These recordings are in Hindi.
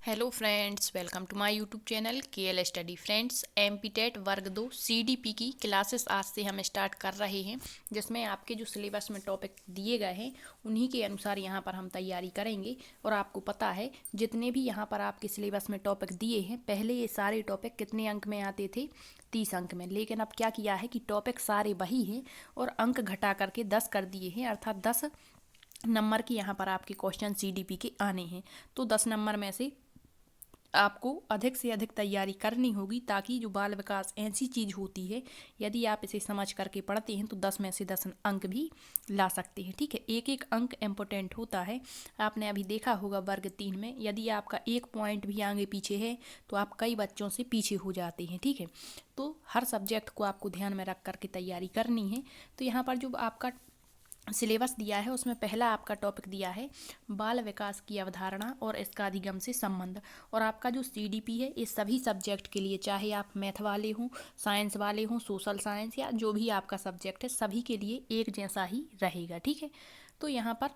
Hello friends, welcome to my YouTube channel KL study. Friends, MPTET वर्ग 2 सीडीपी की क्लासेस आज से हम स्टार्ट कर रहे हैं, जिसमें आपके जो सिलेबस में टॉपिक दिए गए हैं उन्हीं के अनुसार यहाँ पर हम तैयारी करेंगे। और आपको पता है जितने भी यहाँ पर आपके सिलेबस में टॉपिक दिए हैं, पहले ये सारे टॉपिक कितने अंक में आते थे? 30 अंक में। लेकिन अब क्या किया है कि टॉपिक सारे वही हैं और अंक घटा करके 10 कर दिए हैं, अर्थात 10 नंबर के यहाँ पर आपके क्वेश्चन सीडीपी के आने हैं। तो 10 नंबर में से आपको अधिक से अधिक तैयारी करनी होगी, ताकि जो बाल विकास ऐसी चीज़ होती है, यदि आप इसे समझ करके पढ़ते हैं तो 10 में से 10 अंक भी ला सकते हैं। ठीक है, एक एक अंक इम्पोर्टेंट होता है। आपने अभी देखा होगा वर्ग 3 में यदि आपका एक पॉइंट भी आगे पीछे है तो आप कई बच्चों से पीछे हो जाते हैं। ठीक है, तो हर सब्जेक्ट को आपको ध्यान में रख करके तैयारी करनी है। तो यहाँ पर जो आपका सिलेबस दिया है उसमें पहला आपका टॉपिक दिया है बाल विकास की अवधारणा और इसका अधिगम से संबंध। और आपका जो सीडीपी है इस सभी सब्जेक्ट के लिए, चाहे आप मैथ वाले हों, साइंस वाले हों, सोशल साइंस या जो भी आपका सब्जेक्ट है, सभी के लिए एक जैसा ही रहेगा। ठीक है, तो यहाँ पर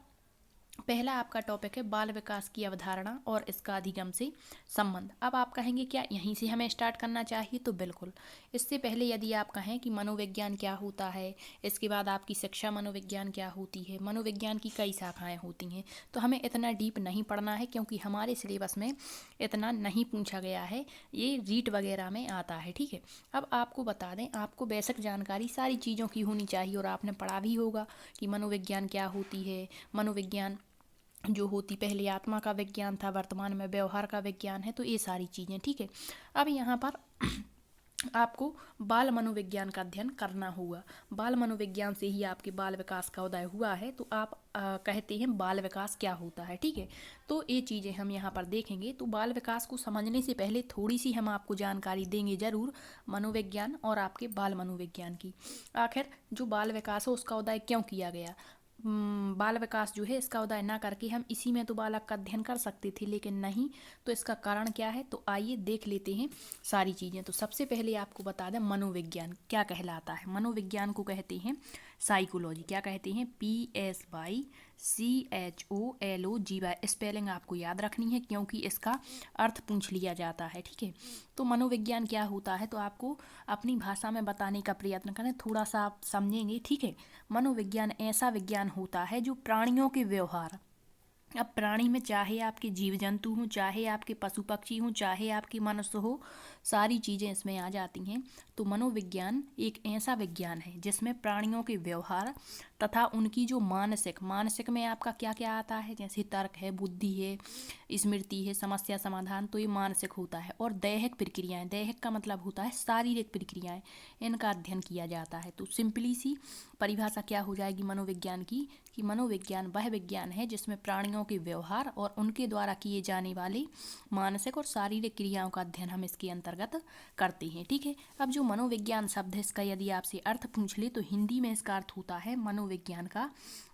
पहला आपका टॉपिक है बाल विकास की अवधारणा और इसका अधिगम से संबंध। अब आप कहेंगे क्या यहीं से हमें स्टार्ट करना चाहिए? तो बिल्कुल। इससे पहले यदि आप कहें कि मनोविज्ञान क्या होता है, इसके बाद आपकी शिक्षा मनोविज्ञान क्या होती है, मनोविज्ञान की कई शाखाएं होती हैं, तो हमें इतना डीप नहीं पढ़ना है, क्योंकि हमारे सिलेबस में इतना नहीं पूछा गया है, ये रीट वगैरह में आता है। ठीक है, अब आपको बता दें, आपको बेसिक जानकारी सारी चीज़ों की होनी चाहिए और आपने पढ़ा भी होगा कि मनोविज्ञान क्या होती है। मनोविज्ञान जो होती पहले आत्मा का विज्ञान था, वर्तमान में व्यवहार का विज्ञान है। तो ये सारी चीज़ें, ठीक है। अब यहाँ पर आपको बाल मनोविज्ञान का अध्ययन करना होगा। बाल मनोविज्ञान से ही आपके बाल विकास का उदय हुआ है, तो आप कहते हैं बाल विकास क्या होता है। ठीक है, तो ये चीज़ें हम यहाँ पर देखेंगे। तो बाल विकास को समझने से पहले थोड़ी सी हम आपको जानकारी देंगे ज़रूर मनोविज्ञान और आपके बाल मनोविज्ञान की। आखिर जो बाल विकास है उसका उदय क्यों किया गया? बाल विकास जो है इसका उदय ना करके हम इसी में तो बालक का अध्ययन कर सकते थे, लेकिन नहीं। तो इसका कारण क्या है? तो आइए देख लेते हैं सारी चीज़ें। तो सबसे पहले आपको बता दें मनोविज्ञान क्या कहलाता है। मनोविज्ञान को कहते हैं साइकोलॉजी। क्या कहते हैं? PSYCHOLOGY। स्पेलिंग आपको याद रखनी है, क्योंकि इसका अर्थ पूछ लिया जाता है। ठीक है, तो मनोविज्ञान क्या होता है तो आपको अपनी भाषा में बताने का प्रयत्न करें, थोड़ा सा आप समझेंगे। ठीक है, मनोविज्ञान ऐसा विज्ञान होता है जो प्राणियों के व्यवहार, अब प्राणी में चाहे आपके जीव जंतु हों, चाहे आपके पशु पक्षी हों, चाहे आपके मनुष्य हो, सारी चीज़ें इसमें आ जाती हैं। तो मनोविज्ञान एक ऐसा विज्ञान है जिसमें प्राणियों के व्यवहार तथा उनकी जो मानसिक में आपका क्या क्या आता है, जैसे तर्क है, बुद्धि है, स्मृति है, समस्या समाधान, तो ये मानसिक होता है। और दैहिक प्रक्रियाएं, दैहिक का मतलब होता है शारीरिक प्रक्रियाएं, इनका अध्ययन किया जाता है। तो सिंपली सी परिभाषा क्या हो जाएगी मनोविज्ञान की, कि मनोविज्ञान वह विज्ञान है जिसमें प्राणियों के व्यवहार और उनके द्वारा किए जाने वाले मानसिक और शारीरिक क्रियाओं का अध्ययन हम इसके अंतर्गत करते हैं। ठीक है, अब जो मनोविज्ञान शब्द है इसका यदि आपसे अर्थ पूछ ले तो हिंदी में इसका अर्थ होता है मनोविज्ञान का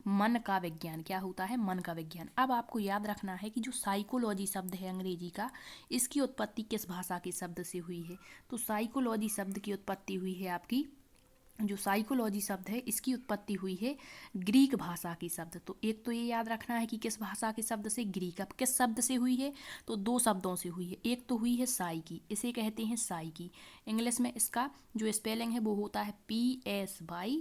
मन का विज्ञान। क्या होता है? मन का विज्ञान। अब आपको याद रखना है कि जो साइकोलॉजी शब्द है अंग्रेजी का, इसकी उत्पत्ति किस भाषा के शब्द से हुई है? तो साइकोलॉजी शब्द की उत्पत्ति हुई है आपकी, जो साइकोलॉजी शब्द है इसकी उत्पत्ति हुई है ग्रीक भाषा की शब्द। तो एक तो ये याद रखना है कि किस भाषा के शब्द से? ग्रीक। अब किस शब्द से हुई है? तो दो शब्दों से हुई है। एक तो हुई है साइकी, इसे कहते हैं साइकी। इंग्लिश में इसका जो स्पेलिंग है वो होता है PSYCHE,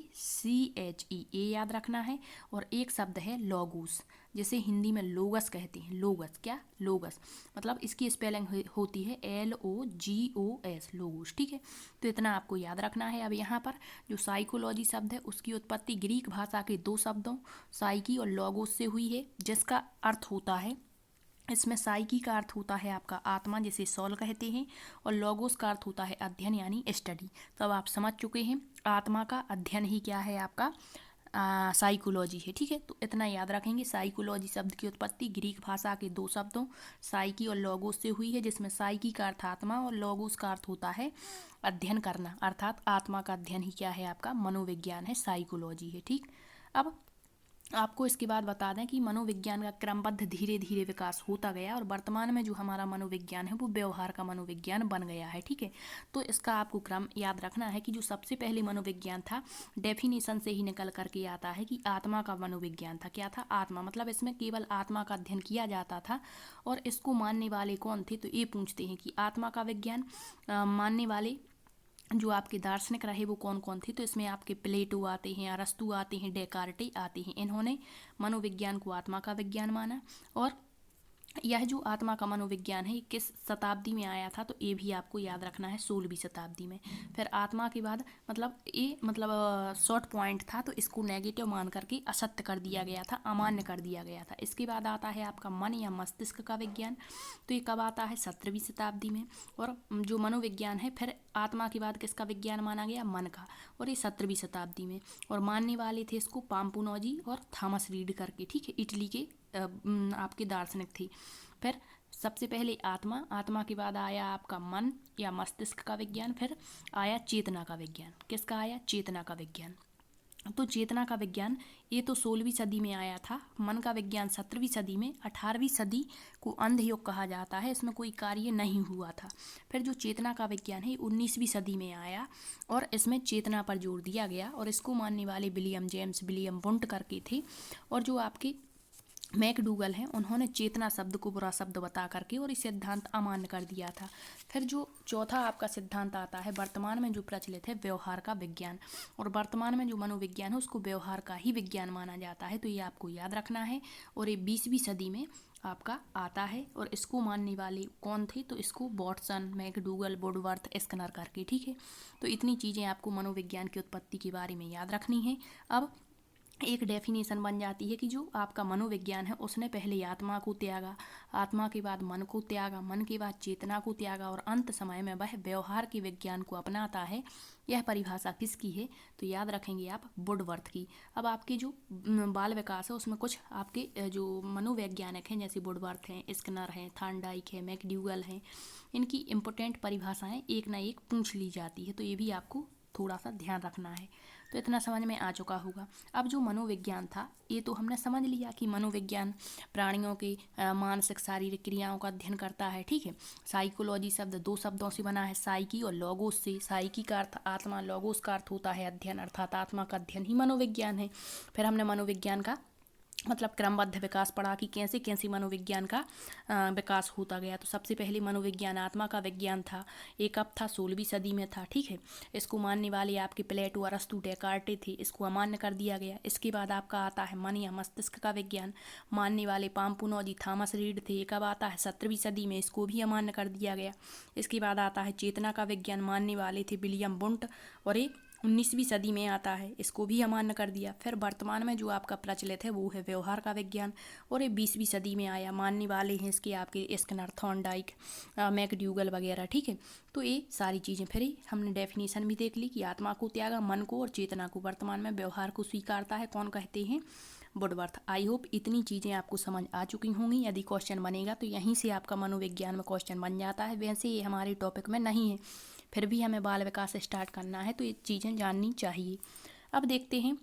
ये याद रखना है। और एक शब्द है लोगोस, जिसे हिंदी में लोगस कहते हैं। लोगस, क्या? लोगस, मतलब इसकी स्पेलिंग होती है LOGOS, लोगोस। ठीक है, तो इतना आपको याद रखना है। अब यहाँ पर जो साइकोलॉजी शब्द है उसकी उत्पत्ति ग्रीक भाषा के दो शब्दों साइकी और लोगोस से हुई है, जिसका अर्थ होता है, इसमें साइकी का अर्थ होता है आपका आत्मा, जिसे सोल कहते हैं, और लोगोस का अर्थ होता है अध्ययन यानी स्टडी। तो अब आप समझ चुके हैं आत्मा का अध्ययन ही क्या है आपका साइकोलॉजी है। ठीक है, तो इतना याद रखेंगे। साइकोलॉजी शब्द की उत्पत्ति ग्रीक भाषा के दो शब्दों साइकी और लोगोस से हुई है, जिसमें साइकी का अर्थ आत्मा और लोगोस का अर्थ होता है अध्ययन करना, अर्थात आत्मा का अध्ययन ही क्या है आपका मनोविज्ञान है, साइकोलॉजी है। ठीक, अब आपको इसके बाद बता दें कि मनोविज्ञान का क्रमबद्ध धीरे धीरे विकास होता गया और वर्तमान में जो हमारा मनोविज्ञान है वो व्यवहार का मनोविज्ञान बन गया है। ठीक है, तो इसका आपको क्रम याद रखना है कि जो सबसे पहले मनोविज्ञान था, डेफिनेशन से ही निकल करके आता है कि आत्मा का मनोविज्ञान था। क्या था? आत्मा, मतलब इसमें केवल आत्मा का अध्ययन किया जाता था। और इसको मानने वाले कौन थे? तो ये पूछते हैं कि आत्मा का विज्ञान मानने वाले जो आपके दार्शनिक रहे वो कौन कौन थे। तो इसमें आपके प्लेटो आते हैं, अरस्तु आते हैं, डेकार्टे आते हैं। इन्होंने मनोविज्ञान को आत्मा का विज्ञान माना। और यह जो आत्मा का मनोविज्ञान है ये किस शताब्दी में आया था? तो ये भी आपको याद रखना है, 16वीं शताब्दी में। फिर आत्मा के बाद शॉर्ट पॉइंट था, तो इसको नेगेटिव मान करके असत्य कर दिया गया था, अमान्य कर दिया गया था। इसके बाद आता है आपका मन या मस्तिष्क का विज्ञान। तो ये कब आता है? 17वीं शताब्दी में। और जो मनोविज्ञान है, फिर आत्मा के बाद किसका विज्ञान माना गया? मन का। और ये 17वीं शताब्दी में। और मानने वाले थे इसको पाम्पुनोजी और थॉमस रीड करके। ठीक है, इटली के आपके दार्शनिक थे। फिर सबसे पहले आत्मा के बाद आया आपका मन या मस्तिष्क का विज्ञान। फिर आया चेतना का विज्ञान। किसका आया? चेतना का विज्ञान। तो चेतना का विज्ञान ये तो 16वीं सदी में आया था। मन का विज्ञान 17वीं सदी में। 18वीं सदी को अंध युग कहा जाता है, इसमें कोई कार्य नहीं हुआ था। फिर जो चेतना का विज्ञान है 19वीं सदी में आया और इसमें चेतना पर जोर दिया गया। और इसको मानने वाले विलियम जेम्स विलियम वुंट करके थे। और जो आपके मैकडूगल हैं, उन्होंने चेतना शब्द को बुरा शब्द बता करके और इस सिद्धांत अमान्य कर दिया था। फिर जो चौथा आपका सिद्धांत आता है वर्तमान में जो प्रचलित है, व्यवहार का विज्ञान। और वर्तमान में जो मनोविज्ञान है उसको व्यवहार का ही विज्ञान माना जाता है। तो ये आपको याद रखना है। और ये 20वीं सदी में आपका आता है। और इसको मानने वाले कौन थे? तो इसको वॉटसन, मैकडूगल, वुडवर्थ, स्किनर करके। ठीक है, तो इतनी चीज़ें आपको मनोविज्ञान की उत्पत्ति के बारे में याद रखनी है। अब एक डेफिनेशन बन जाती है कि जो आपका मनोविज्ञान है उसने पहले आत्मा को त्यागा, आत्मा के बाद मन को त्यागा, मन के बाद चेतना को त्यागा और अंत समय में वह व्यवहार के विज्ञान को अपनाता है। यह परिभाषा किसकी है? तो याद रखेंगे आप, वुडवर्थ की। अब आपके जो बाल विकास है उसमें कुछ आपके जो मनोवैज्ञानिक हैं जैसे वुडवर्थ हैं, स्किनर हैं, थॉर्नडाइक है, मैकडूगल हैं, इनकी इम्पोर्टेंट परिभाषाएं एक ना एक पूछ ली जाती है। तो ये भी आपको थोड़ा सा ध्यान रखना है। तो इतना समझ में आ चुका होगा। अब जो मनोविज्ञान था ये तो हमने समझ लिया कि मनोविज्ञान प्राणियों की मानसिक शारीरिक क्रियाओं का अध्ययन करता है। ठीक है, साइकोलॉजी शब्द 2 शब्दों से बना है, साइकी और लोगोस से। साइकी का अर्थ आत्मा, लोगोस का अर्थ होता है अध्ययन, अर्थात आत्मा का अध्ययन ही मनोविज्ञान है। फिर हमने मनोविज्ञान का क्रमबद्ध विकास पढ़ा कि कैसे कैसे मनोविज्ञान का विकास होता गया। तो सबसे पहले मनोविज्ञान आत्मा का विज्ञान था। एक अब था 16वीं सदी में था। ठीक है, इसको मानने वाले आपके प्लेटो, अरस्तु, डेकार्टे थे, इसको अमान्य कर दिया गया। इसके बाद आपका आता है मन या मस्तिष्क का विज्ञान। मानने वाले पाम्पुनोजी, थॉमस रीड थे। एक अब आता है 17वीं सदी में, इसको भी अमान्य कर दिया गया। इसके बाद आता है चेतना का विज्ञान, मानने वाले थे विलियम वुंट। और एक 19वीं सदी में आता है, इसको भी अमान्य कर दिया। फिर वर्तमान में जो आपका प्रचलित है वो है व्यवहार का विज्ञान। और ये 20वीं सदी में आया, मानने वाले हैं इसके आपके स्किनर, थॉर्नडाइक, मैकडूगल वगैरह। ठीक है, तो ये सारी चीज़ें फिर हमने डेफिनेशन भी देख ली कि आत्मा को त्यागा, मन को और चेतना को। वर्तमान में व्यवहार को स्वीकारता है, कौन कहते हैं? वुडवर्थ। आई होप इतनी चीज़ें आपको समझ आ चुकी होंगी। यदि क्वेश्चन बनेगा तो यहीं से आपका मनोविज्ञान में क्वेश्चन बन जाता है। वैसे ये हमारे टॉपिक में नहीं है, फिर भी हमें बाल विकास स्टार्ट करना है तो ये चीज़ें जाननी चाहिए। अब देखते हैं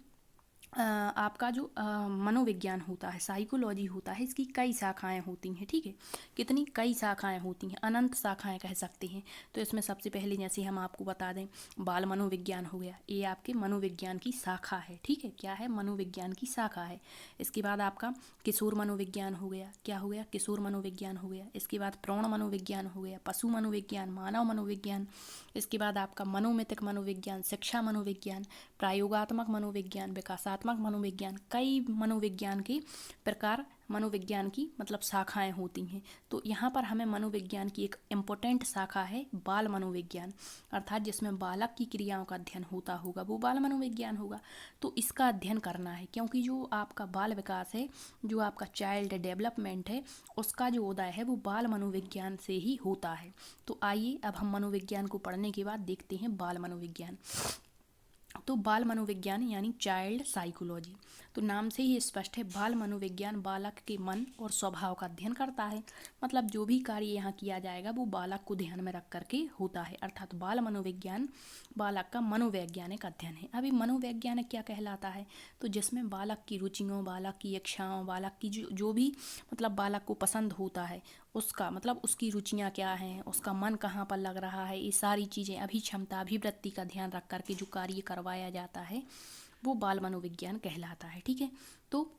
आपका जो मनोविज्ञान होता है, साइकोलॉजी होता है, इसकी कई शाखाएं होती हैं। ठीक है, कितनी? कई शाखाएं होती हैं, अनंत शाखाएं कह सकते हैं। तो इसमें सबसे पहले जैसे हम आपको बता दें, बाल मनोविज्ञान हो गया, ये आपके मनोविज्ञान की शाखा है। ठीक है, क्या है? मनोविज्ञान की शाखा है। इसके बाद आपका किशोर मनोविज्ञान हो गया। क्या हो गया? किशोर मनोविज्ञान हो गया। इसके बाद प्रौढ़ मनोविज्ञान हो गया, पशु मनोविज्ञान, मानव मनोविज्ञान। इसके बाद आपका मनोमितिक मनोविज्ञान, शिक्षा मनोविज्ञान, प्रयोगात्मक मनोविज्ञान, विकासात्मक मनोविज्ञान। कई मनोविज्ञान के प्रकार, मनोविज्ञान की शाखाएं होती हैं। तो यहाँ पर हमें मनोविज्ञान की एक इम्पोर्टेंट शाखा है बाल मनोविज्ञान, अर्थात जिसमें बालक की क्रियाओं का अध्ययन होता होगा वो बाल मनोविज्ञान होगा। तो इसका अध्ययन करना है, क्योंकि जो आपका बाल विकास है, जो आपका चाइल्ड डेवलपमेंट है, उसका जो उदय है वो बाल मनोविज्ञान से ही होता है। तो आइए अब हम मनोविज्ञान को पढ़ने के बाद देखते हैं बाल मनोविज्ञान। तो बाल मनोविज्ञान यानी चाइल्ड साइकोलॉजी, तो नाम से ही स्पष्ट है, बाल मनोविज्ञान बालक के मन और स्वभाव का अध्ययन करता है। मतलब जो भी कार्य यहाँ किया जाएगा वो बालक को ध्यान में रख करके होता है, अर्थात बाल मनोविज्ञान बालक का मनोवैज्ञानिक अध्ययन है। अभी मनोवैज्ञानिक क्या कहलाता है, तो जिसमें बालक की रुचियों, बालक की इच्छाओं, बालक की जो भी मतलब बालक को पसंद होता है उसका मतलब उसकी रुचियाँ क्या हैं, उसका मन कहाँ पर लग रहा है, ये सारी चीज़ें, अभिक्षमता, अभिवृत्ति का ध्यान रख करके जो कार्य करवाया जाता है वो बाल मनोविज्ञान कहलाता है। ठीक है, तो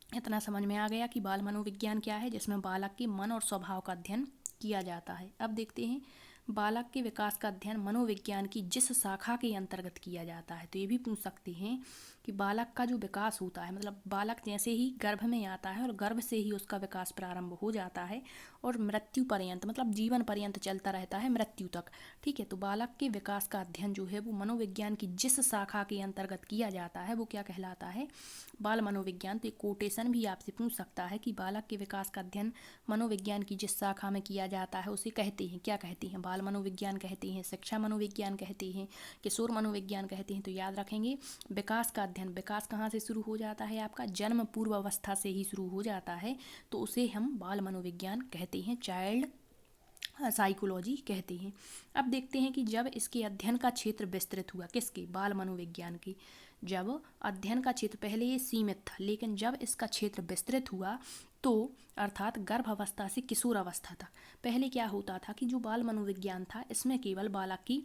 इतना समझ में आ गया कि बाल मनोविज्ञान क्या है, जिसमें बालक के मन और स्वभाव का अध्ययन किया जाता है। अब देखते हैं बालक के विकास का अध्ययन मनोविज्ञान की जिस शाखा के अंतर्गत किया जाता है। तो ये भी पूछ सकते हैं कि बालक का जो विकास होता है, मतलब बालक जैसे ही गर्भ में आता है और गर्भ से ही उसका विकास प्रारंभ हो जाता है और मृत्यु पर्यंत मतलब जीवन पर्यंत चलता रहता है मृत्यु तक। ठीक है, तो बालक के विकास का अध्ययन जो है वो मनोविज्ञान की जिस शाखा के अंतर्गत किया जाता है वो क्या कहलाता है, बाल मनोविज्ञान। तो एक कोटेशन भी आपसे पूछ सकता है कि बालक के विकास का अध्ययन मनोविज्ञान की जिस शाखा में किया जाता है उसे कहते हैं, क्या कहते हैं, बाल मनोविज्ञान कहते हैं, शिक्षा मनोविज्ञान कहते हैं, किशोर मनोविज्ञान कहते हैं। तो याद रखेंगे विकास का अध्ययन, विकास कहाँ से शुरू हो जाता है, आपका जन्म पूर्व अवस्था से ही शुरू हो जाता है, तो उसे हम बाल मनोविज्ञान कहते हैं, चाइल्ड साइकोलॉजी कहते हैं। अब देखते हैं कि जब इसके अध्ययन का क्षेत्र विस्तृत हुआ, किसके, बाल मनोविज्ञान की, जब अध्ययन का क्षेत्र पहले ये सीमित था लेकिन जब इसका क्षेत्र विस्तृत हुआ तो अर्थात गर्भ अवस्था से किशोर अवस्था तक, पहले क्या होता था कि जो बाल मनोविज्ञान था इसमें केवल बालक की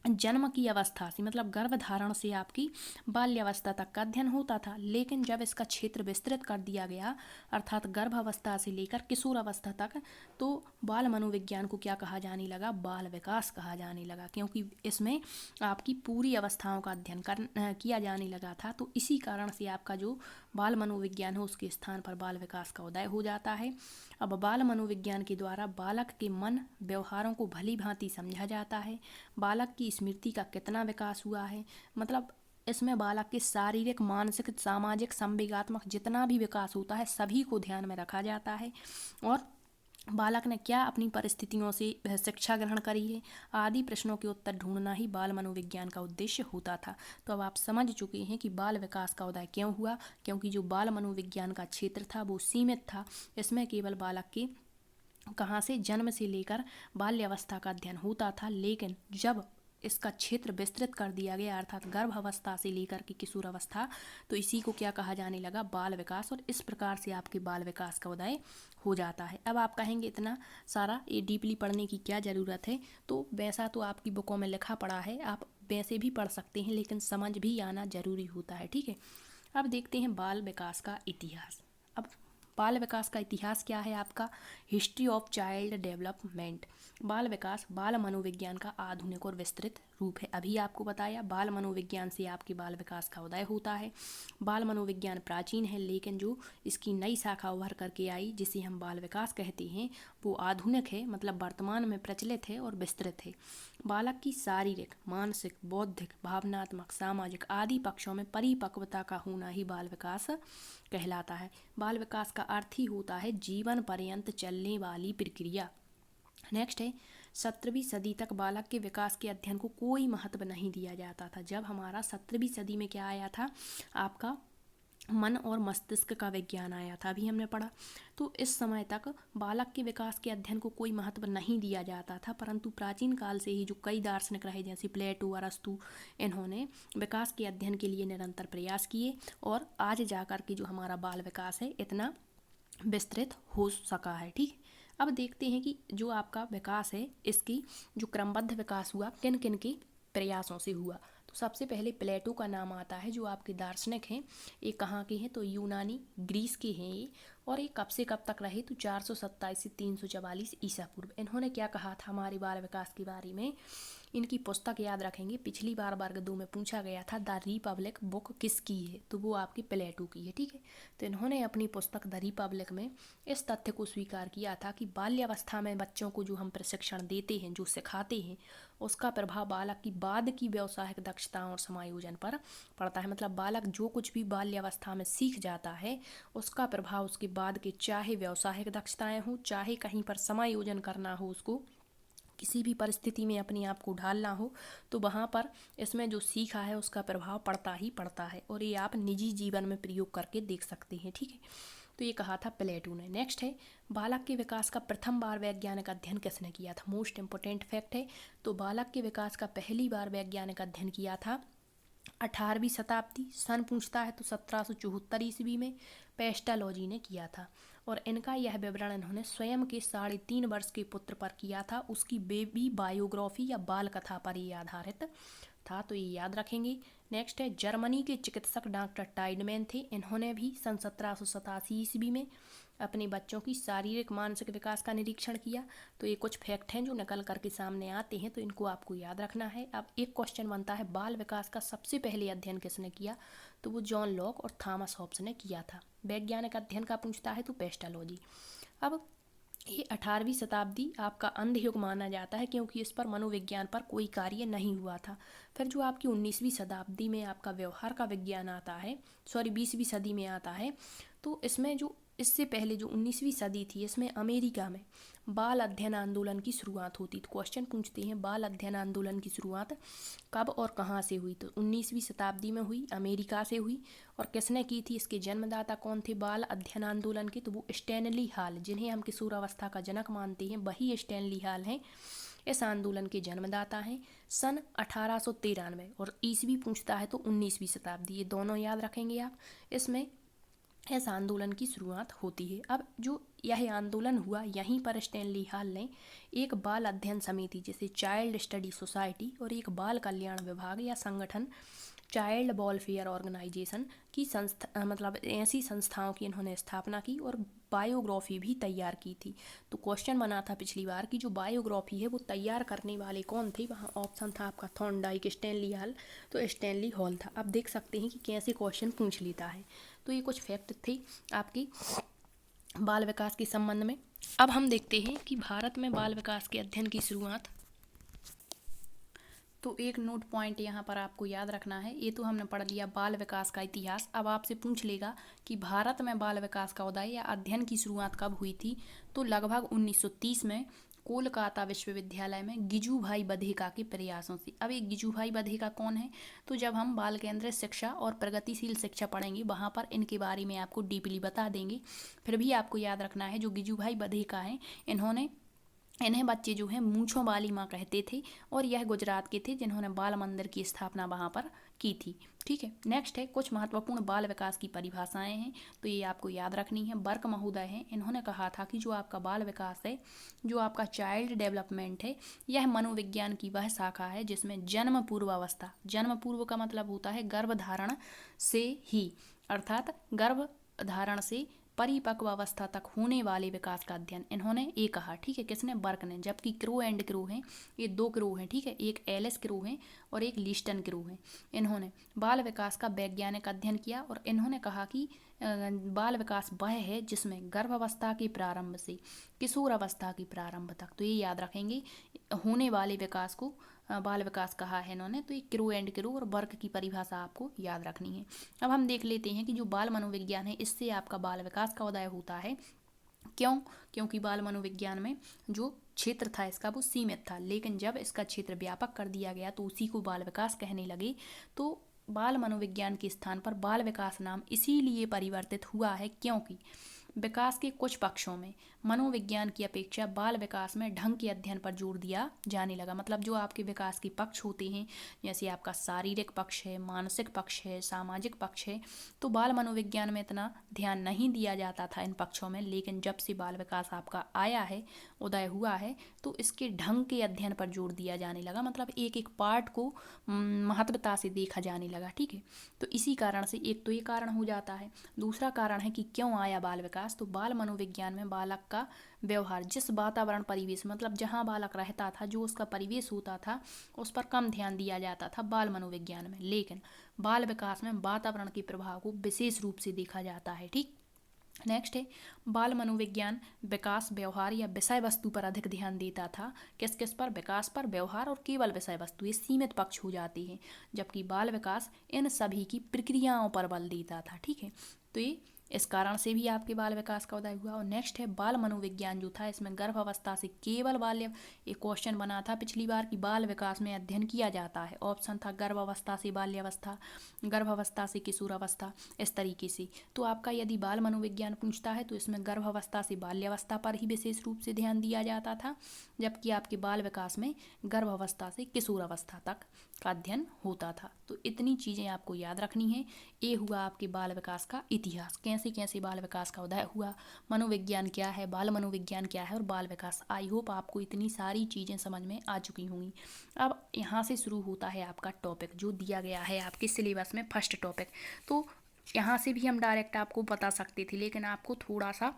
जन्म की अवस्था से मतलब गर्भधारण से आपकी बाल्यावस्था तक का अध्ययन होता था, लेकिन जब इसका क्षेत्र विस्तृत कर दिया गया अर्थात गर्भ अवस्था से लेकर किशोर अवस्था तक, तो बाल मनोविज्ञान को क्या कहा जाने लगा, बाल विकास कहा जाने लगा, क्योंकि इसमें आपकी पूरी अवस्थाओं का अध्ययन किया जाने लगा था। तो इसी कारण से आपका जो बाल मनोविज्ञान है उसके स्थान पर बाल विकास का उदय हो जाता है। अब बाल मनोविज्ञान के द्वारा बालक के मन व्यवहारों को भली भांति समझा जाता है, बालक की स्मृति का कितना विकास हुआ है, मतलब इसमें बालक के शारीरिक, मानसिक, सामाजिक, संवेगात्मक जितना भी विकास होता है सभी को ध्यान में रखा जाता है, और बालक ने क्या अपनी परिस्थितियों से शिक्षा ग्रहण करी है आदि प्रश्नों के उत्तर ढूंढना ही बाल मनोविज्ञान का उद्देश्य होता था। तो अब आप समझ चुके हैं कि बाल विकास का उदय क्यों हुआ, क्योंकि जो बाल मनोविज्ञान का क्षेत्र था वो सीमित था, इसमें केवल बालक के कहाँ से जन्म से लेकर बाल्यावस्था का अध्ययन होता था, लेकिन जब इसका क्षेत्र विस्तृत कर दिया गया अर्थात गर्भ अवस्था से लेकर के किशोर अवस्था, तो इसी को क्या कहा जाने लगा, बाल विकास, और इस प्रकार से आपके बाल विकास का उदय हो जाता है। अब आप कहेंगे इतना सारा ये डीपली पढ़ने की क्या ज़रूरत है, तो वैसा तो आपकी बुकों में लिखा पड़ा है, आप वैसे भी पढ़ सकते हैं, लेकिन समझ भी आना जरूरी होता है। ठीक है, अब देखते हैं बाल विकास का इतिहास। अब बाल विकास का इतिहास क्या है आपका, हिस्ट्री ऑफ चाइल्ड डेवलपमेंट। बाल विकास बाल मनोविज्ञान का आधुनिक और विस्तृत रूप है। अभी आपको बताया बाल मनोविज्ञान से आपके बाल विकास का उदय होता है। बाल मनोविज्ञान प्राचीन है, लेकिन जो इसकी नई शाखा उभर करके आई जिसे हम बाल विकास कहते हैं वो आधुनिक है, मतलब वर्तमान में प्रचलित है और विस्तृत है। बालक की शारीरिक, मानसिक, बौद्धिक, भावनात्मक, सामाजिक आदि पक्षों में परिपक्वता का होना ही बाल विकास कहलाता है। बाल विकास का अर्थ ही होता है जीवन पर्यंत चलने वाली प्रक्रिया। नेक्स्ट है 17वीं सदी तक बालक के विकास के अध्ययन को कोई महत्व नहीं दिया जाता था। जब हमारा 17वीं सदी में क्या आया था, आपका मन और मस्तिष्क का विज्ञान आया था, अभी हमने पढ़ा, तो इस समय तक बालक के विकास के अध्ययन को कोई महत्व नहीं दिया जाता था, परंतु प्राचीन काल से ही जो कई दार्शनिक रहे जैसे प्लेटो, अरस्तु, इन्होंने विकास के अध्ययन के लिए निरंतर प्रयास किए और आज जाकर के जो हमारा बाल विकास है इतना विस्तृत हो सका है। ठीक, अब देखते हैं कि जो आपका विकास है इसकी जो क्रमबद्ध विकास हुआ किन किन के प्रयासों से हुआ। तो सबसे पहले प्लेटो का नाम आता है, जो आपके दार्शनिक हैं, ये कहाँ के हैं, तो यूनानी ग्रीस के हैं ये, और ये कब से कब तक रहे, तो 427 से 344 ईसा पूर्व। इन्होंने क्या कहा था हमारे बाल विकास के बारे में, इनकी पुस्तक याद रखेंगे, पिछली बार वर्ग 2 में पूछा गया था द रिपब्लिक बुक किसकी है, तो वो आपकी प्लेटो की है। ठीक है, तो इन्होंने अपनी पुस्तक द रिपब्लिक में इस तथ्य को स्वीकार किया था कि बाल्यावस्था में बच्चों को जो हम प्रशिक्षण देते हैं, जो सिखाते हैं, उसका प्रभाव बालक की बाद की व्यावसायिक दक्षताओं और समायोजन पर पड़ता है। मतलब बालक जो कुछ भी बाल्यावस्था में सीख जाता है उसका प्रभाव उसके बाद के चाहे व्यावसायिक दक्षताएं हो, चाहे कहीं पर समायोजन करना हो उसको, किसी भी परिस्थिति में अपने आप को ढालना हो तो वहाँ पर इसमें जो सीखा है उसका प्रभाव पड़ता ही पड़ता है, और ये आप निजी जीवन में प्रयोग करके देख सकते हैं। ठीक है, तो ये कहा था प्लेटो ने। नेक्स्ट है, बालक के विकास का प्रथम बार वैज्ञानिक अध्ययन किसने किया था? मोस्ट इंपोर्टेंट फैक्ट है। तो बालक के विकास का पहली बार वैज्ञानिक अध्ययन किया था 18वीं शताब्दी, सन पूछता है तो 1774 ईस्वी में पेस्टालॉजी ने किया था। और इनका यह विवरण इन्होंने स्वयं के 3.5 वर्ष के पुत्र पर किया था, उसकी बेबी बायोग्राफी या बाल कथा पर ये आधारित था, तो ये याद रखेंगे। नेक्स्ट है, जर्मनी के चिकित्सक डॉक्टर टाइडमैन थे। इन्होंने भी सन 1787 ईस्वी में अपने बच्चों की शारीरिक मानसिक विकास का निरीक्षण किया। तो ये कुछ फैक्ट हैं जो निकल करके सामने आते हैं, तो इनको आपको याद रखना है। अब एक क्वेश्चन बनता है, बाल विकास का सबसे पहले अध्ययन किसने किया? तो वो जॉन लॉक और थॉमस हॉब्स ने किया था। वैज्ञानिक अध्ययन का पूछता है तो पेस्टालॉजी। अब ये 18वीं शताब्दी आपका अंधयुग माना जाता है, क्योंकि इस पर मनोविज्ञान पर कोई कार्य नहीं हुआ था। फिर जो आपकी 19वीं शताब्दी में आपका व्यवहार का विज्ञान आता है, 20वीं सदी में आता है, तो इसमें जो इससे पहले जो 19वीं सदी थी, इसमें अमेरिका में बाल अध्ययन आंदोलन की शुरुआत होती। तो क्वेश्चन पूछते हैं, बाल अध्ययन आंदोलन की शुरुआत कब और कहाँ से हुई? तो 19वीं शताब्दी में हुई, अमेरिका से हुई। और किसने की थी? इसके जन्मदाता कौन थे बाल अध्ययन आंदोलन के? तो वो स्टैनली हॉल, जिन्हें हम किशोरावस्था का जनक मानते हैं, वही स्टैनली हॉल हैं, इस आंदोलन के जन्मदाता हैं। सन 1893 और ईस्वी पूछता है तो 19वीं शताब्दी, ये दोनों याद रखेंगे आप। इसमें इस आंदोलन की शुरुआत होती है। अब जो यह आंदोलन हुआ, यहीं पर स्टैनली हॉल ने एक बाल अध्ययन समिति जैसे चाइल्ड स्टडी सोसाइटी और एक बाल कल्याण विभाग या संगठन चाइल्ड वेलफेयर ऑर्गेनाइजेशन की मतलब ऐसी संस्थाओं की इन्होंने स्थापना की और बायोग्राफी भी तैयार की थी। तो क्वेश्चन बना था पिछली बार की जो बायोग्राफी है वो तैयार करने वाले कौन थे? वहाँ ऑप्शन था आपका थॉर्नडाइक, स्टैनली हॉल, तो स्टैनली हॉल था। अब देख सकते हैं कि कैसे क्वेश्चन पूछ लेता है। तो ये कुछ फैक्ट थे आपकी बाल विकास के संबंध में। अब हम देखते हैं कि भारत में बाल विकास के अध्ययन की शुरुआत। तो एक नोट पॉइंट यहाँ पर आपको याद रखना है, ये तो हमने पढ़ लिया बाल विकास का इतिहास। अब आपसे पूछ लेगा कि भारत में बाल विकास का उदय या अध्ययन की शुरुआत कब हुई थी? तो लगभग 1930 में कोलकाता विश्वविद्यालय में गिजुभाई बधेका के प्रयासों से। अब ये गिजुभाई बधेका कौन है? तो जब हम बाल केंद्रित शिक्षा और प्रगतिशील शिक्षा पढ़ेंगे वहाँ पर इनके बारे में आपको डीपली बता देंगे। फिर भी आपको याद रखना है, जो गिजुभाई बधेका हैं इन्हें बच्चे जो हैं मूंछों वाली माँ कहते थे, और यह गुजरात के थे जिन्होंने बाल मंदिर की स्थापना वहाँ पर की थी। ठीक है, नेक्स्ट है कुछ महत्वपूर्ण बाल विकास की परिभाषाएं हैं, तो ये आपको याद रखनी है। बर्क महोदय हैं, इन्होंने कहा था कि जो आपका बाल विकास है, जो आपका चाइल्ड डेवलपमेंट है, यह मनोविज्ञान की वह शाखा है जिसमें जन्म पूर्व अवस्था, जन्म पूर्व का मतलब होता है गर्भधारण से ही, अर्थात गर्भधारण से परिपक्व अवस्था तक होने वाले विकास का अध्ययन इन्होंने ये कहा। ठीक है, किसने? बर्क ने। जबकि क्रो एंड क्रो हैं, ये दो क्रो हैं। ठीक है, एक एलिस क्रो हैं और एक लिस्टन क्रो हैं। इन्होंने बाल विकास का वैज्ञानिक अध्ययन किया और इन्होंने कहा कि बाल विकास वह है जिसमें गर्भावस्था के प्रारंभ से किशोर अवस्था के प्रारंभ तक, तो ये याद रखेंगे, होने वाले विकास को बाल विकास कहा है इन्होंने। तो ये क्रो एंड क्रो और बर्क की परिभाषा आपको याद रखनी है। अब हम देख लेते हैं कि जो बाल मनोविज्ञान है इससे आपका बाल विकास का उदय होता है। क्यों? क्योंकि बाल मनोविज्ञान में जो क्षेत्र था इसका वो सीमित था, लेकिन जब इसका क्षेत्र व्यापक कर दिया गया तो उसी को बाल विकास कहने लगे। तो बाल मनोविज्ञान के स्थान पर बाल विकास नाम इसीलिए परिवर्तित हुआ है क्योंकि विकास के कुछ पक्षों में मनोविज्ञान की अपेक्षा बाल विकास में ढंग के अध्ययन पर जोर दिया जाने लगा। मतलब जो आपके विकास के पक्ष होते हैं, जैसे आपका शारीरिक पक्ष है, मानसिक पक्ष है, सामाजिक पक्ष है, तो बाल मनोविज्ञान में इतना ध्यान नहीं दिया जाता था इन पक्षों में। लेकिन जब से बाल विकास आपका आया है, उदय हुआ है, तो इसके ढंग के अध्ययन पर जोर दिया जाने लगा। मतलब एक एक पार्ट को महत्वता से देखा जाने लगा। ठीक है, तो इसी कारण से एक तो ये कारण हो जाता है। दूसरा कारण है कि क्यों आया बाल विकास, तो बाल मनोविज्ञान में बालक का व्यवहार, जिस वातावरण परिवेश, मतलब जहाँ बालक रहता था, जो उसका परिवेश होता था, उस पर कम ध्यान दिया जाता था बाल मनोविज्ञान में। लेकिन बाल विकास में वातावरण के प्रभाव को विशेष रूप से देखा जाता है। ठीक, नेक्स्ट है बाल मनोविज्ञान विकास, व्यवहार या विषय वस्तु पर अधिक ध्यान देता था। किस किस पर? विकास पर, व्यवहार और केवल विषय वस्तु, ये सीमित पक्ष हो जाते हैं। जबकि बाल विकास इन सभी की प्रक्रियाओं पर बल देता था। ठीक है, तो ये इस कारण से भी आपके बाल विकास का उदय हुआ। और नेक्स्ट है बाल मनोविज्ञान जो था, इसमें गर्भावस्था से केवल बाल्य, एक क्वेश्चन बना था पिछली बार कि बाल विकास में अध्ययन किया जाता है। ऑप्शन था गर्भावस्था से बाल्यावस्था, गर्भावस्था से किशोरावस्था, इस तरीके से। तो आपका यदि बाल मनोविज्ञान पूछता है तो इसमें गर्भावस्था से बाल्यावस्था पर ही विशेष रूप से ध्यान दिया जाता था, जबकि आपके बाल विकास में गर्भावस्था से किशोरावस्था तक का अध्ययन होता था। तो इतनी चीज़ें आपको याद रखनी है। ये हुआ आपके बाल विकास का इतिहास, कैसे कैसे बाल विकास का उदय हुआ, मनोविज्ञान क्या है, बाल मनोविज्ञान क्या है और बाल विकास। आई होप आपको इतनी सारी चीज़ें समझ में आ चुकी होंगी। अब यहाँ से शुरू होता है आपका टॉपिक जो दिया गया है आपके सिलेबस में, फर्स्ट टॉपिक। तो यहाँ से भी हम डायरेक्ट आपको बता सकते थे, लेकिन आपको थोड़ा सा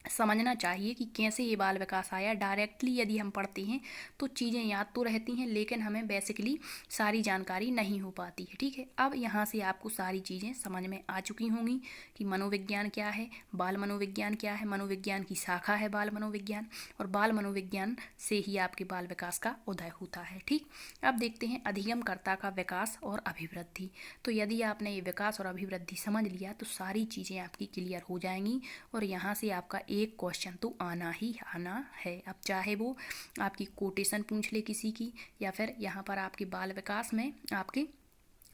समझना चाहिए कि कैसे ये बाल विकास आया। डायरेक्टली यदि हम पढ़ते हैं तो चीज़ें याद तो रहती हैं, लेकिन हमें बेसिकली सारी जानकारी नहीं हो पाती है। ठीक है, अब यहाँ से आपको सारी चीज़ें समझ में आ चुकी होंगी कि मनोविज्ञान क्या है, बाल मनोविज्ञान क्या है, मनोविज्ञान की शाखा है बाल मनोविज्ञान, और बाल मनोविज्ञान से ही आपके बाल विकास का उदय होता है। ठीक, अब देखते हैं अधिगमकर्ता का विकास और अभिवृद्धि। तो यदि आपने ये विकास और अभिवृद्धि समझ लिया तो सारी चीज़ें आपकी क्लियर हो जाएंगी, और यहाँ से आपका एक क्वेश्चन तो आना ही आना है। अब चाहे वो आपकी कोटेशन पूछ ले किसी की, या फिर यहाँ पर आपके बाल विकास में आपके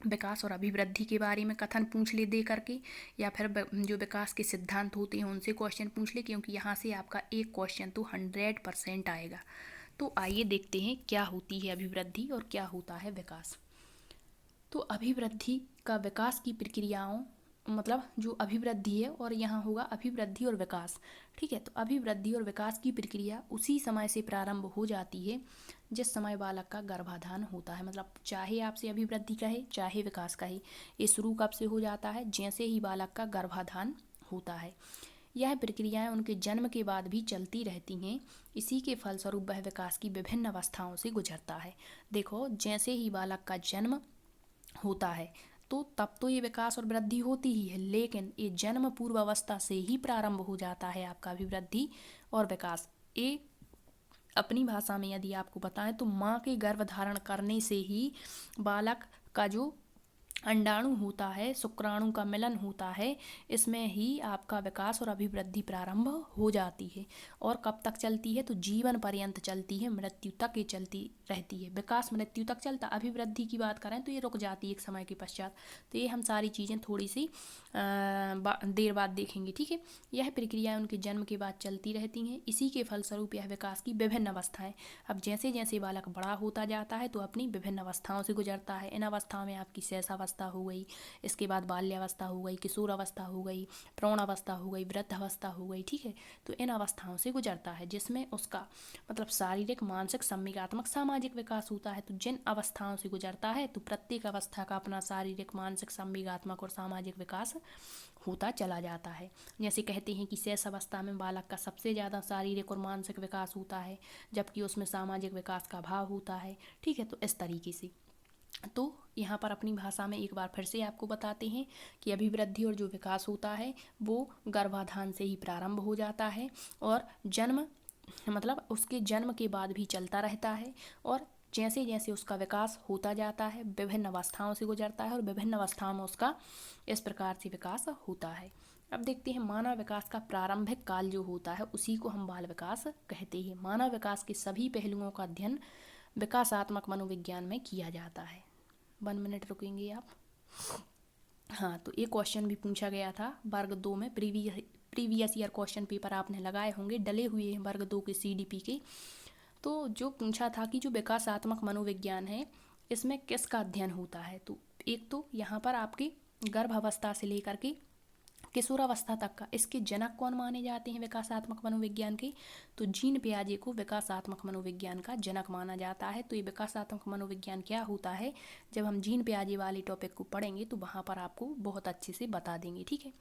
विकास और अभिवृद्धि के बारे में कथन पूछ ले दे करके, या फिर जो विकास के सिद्धांत होते हैं उनसे क्वेश्चन पूछ ले, क्योंकि यहाँ से आपका एक क्वेश्चन तो 100% आएगा। तो आइए देखते हैं क्या होती है अभिवृद्धि और क्या होता है विकास। तो अभिवृद्धि का विकास की प्रक्रियाओं, मतलब जो अभिवृद्धि है, और यहाँ होगा अभिवृद्धि और विकास। ठीक है, तो अभिवृद्धि और विकास की प्रक्रिया उसी समय से प्रारंभ हो जाती है जिस समय बालक का गर्भाधान होता है। मतलब चाहे आपसे अभिवृद्धि कहे चाहे विकास कहे, ये शुरू कब से हो जाता है, जैसे ही बालक का गर्भाधान होता है। यह प्रक्रियाएं उनके जन्म के बाद भी चलती रहती हैं। इसी के फलस्वरूप वह विकास की विभिन्न अवस्थाओं से गुजरता है। देखो, जैसे ही बालक का जन्म होता है तो तब तो ये विकास और वृद्धि होती ही है, लेकिन ये जन्म पूर्व अवस्था से ही प्रारंभ हो जाता है आपका अभिवृद्धि और विकास। ये अपनी भाषा में यदि आपको बताएं तो माँ के गर्भ धारण करने से ही बालक का जो अंडाणु होता है, शुक्राणु का मिलन होता है, इसमें ही आपका विकास और अभिवृद्धि प्रारंभ हो जाती है। और कब तक चलती है, तो जीवन पर्यंत चलती है, मृत्यु तक ये चलती रहती है। विकास मृत्यु तक चलता, अभिवृद्धि की बात करें तो ये रुक जाती है एक समय के पश्चात। तो ये हम सारी चीज़ें थोड़ी सी देर बाद देखेंगे। ठीक है, यह प्रक्रिया उनके जन्म के बाद चलती रहती हैं। इसी के फलस्वरूप यह विकास की विभिन्न अवस्थाएं, अब जैसे जैसे बालक बड़ा होता जाता है तो अपनी विभिन्न अवस्थाओं से गुजरता है। इन अवस्थाओं में आपकी शैशवावस्था हो गई, इसके बाद बाल्यावस्था हो गई, किशोर अवस्था हो गई, प्रौढ़ अवस्था हो गई, वृद्ध अवस्था हो गई। ठीक है, तो इन अवस्थाओं से गुजरता है जिसमें उसका मतलब शारीरिक, मानसिक, संवेगात्मक, सामाजिक विकास होता है। तो जिन अवस्थाओं से गुजरता है तो प्रत्येक अवस्था का अपना शारीरिक, मानसिक, संवेगात्मक और सामाजिक विकास होता चला जाता है। जैसे कहते हैं कि शैशव अवस्था में बालक का सबसे ज़्यादा शारीरिक और मानसिक विकास होता है, जबकि उसमें सामाजिक विकास का अभाव होता है। ठीक है, तो इस तरीके से। तो यहाँ पर अपनी भाषा में एक बार फिर से आपको बताते हैं कि अभिवृद्धि और जो विकास होता है वो गर्भाधान से ही प्रारंभ हो जाता है, और जन्म मतलब उसके जन्म के बाद भी चलता रहता है, और जैसे जैसे उसका विकास होता जाता है विभिन्न अवस्थाओं से गुजरता है, और विभिन्न अवस्थाओं में उसका इस प्रकार से विकास होता है। अब देखते हैं मानव विकास का प्रारंभिक काल जो होता है उसी को हम बाल विकास कहते हैं। मानव विकास के सभी पहलुओं का अध्ययन विकासात्मक मनोविज्ञान में किया जाता है। 1 मिनट रुकेंगे आप। हाँ, तो ये क्वेश्चन भी पूछा गया था वर्ग 2 में, प्रीवियस ईयर क्वेश्चन पेपर आपने लगाए होंगे, डले हुए हैं वर्ग 2 के CDP के। तो जो पूछा था कि जो विकासात्मक मनोविज्ञान है इसमें किसका अध्ययन होता है, तो एक तो यहाँ पर आपकी गर्भावस्था से लेकर के किशोरावस्था तक का, इसके जनक कौन माने जाते हैं विकासात्मक मनोविज्ञान के, तो जीन पियाजे को विकासात्मक मनोविज्ञान का जनक माना जाता है। तो ये विकासात्मक मनोविज्ञान क्या होता है, जब हम जीन पियाजे वाले टॉपिक को पढ़ेंगे तो वहाँ पर आपको बहुत अच्छे से बता देंगे। ठीक है,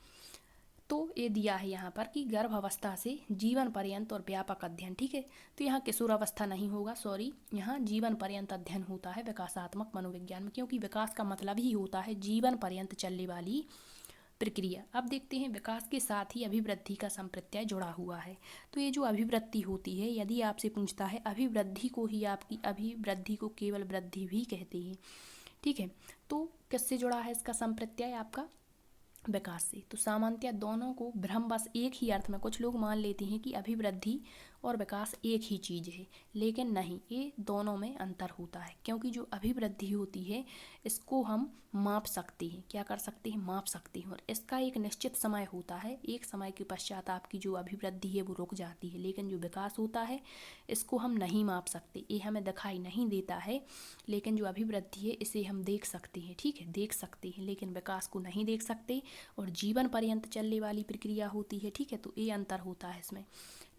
तो ये दिया है यहाँ पर कि गर्भावस्था से जीवन पर्यंत और व्यापक अध्ययन। ठीक है, तो यहाँ किशोरावस्था नहीं होगा, सॉरी, यहाँ जीवन पर्यंत अध्ययन होता है विकासात्मक मनोविज्ञान में, क्योंकि विकास का मतलब ही होता है जीवन पर्यंत चलने वाली प्रक्रिया। अब देखते हैं विकास के साथ ही अभिवृद्धि का संप्रत्यय जुड़ा हुआ है। तो ये जो अभिवृद्धि होती है, यदि आपसे पूछता है अभिवृद्धि को ही आपकी अभिवृद्धि को केवल वृद्धि भी कहते हैं। ठीक है, तो किससे जुड़ा है इसका संप्रत्यय आपका विकास से। तो सामान्यतः दोनों को भ्रमवश एक ही अर्थ में कुछ लोग मान लेते हैं कि अभिवृद्धि और विकास एक ही चीज़ है, लेकिन नहीं, ये दोनों में अंतर होता है। क्योंकि जो अभिवृद्धि होती है इसको हम माप सकते हैं, क्या कर सकते हैं, माप सकते हैं, और इसका एक निश्चित समय होता है। एक समय के पश्चात आपकी जो अभिवृद्धि है वो रुक जाती है। लेकिन जो विकास होता है इसको हम नहीं माप सकते, ये हमें दिखाई नहीं देता है। लेकिन जो अभिवृद्धि है इसे हम देख सकते हैं, ठीक है, देख सकते हैं, लेकिन विकास को नहीं देख सकते, और जीवन पर्यंत चलने वाली प्रक्रिया होती है, ठीक है। तो ये अंतर होता है इसमें।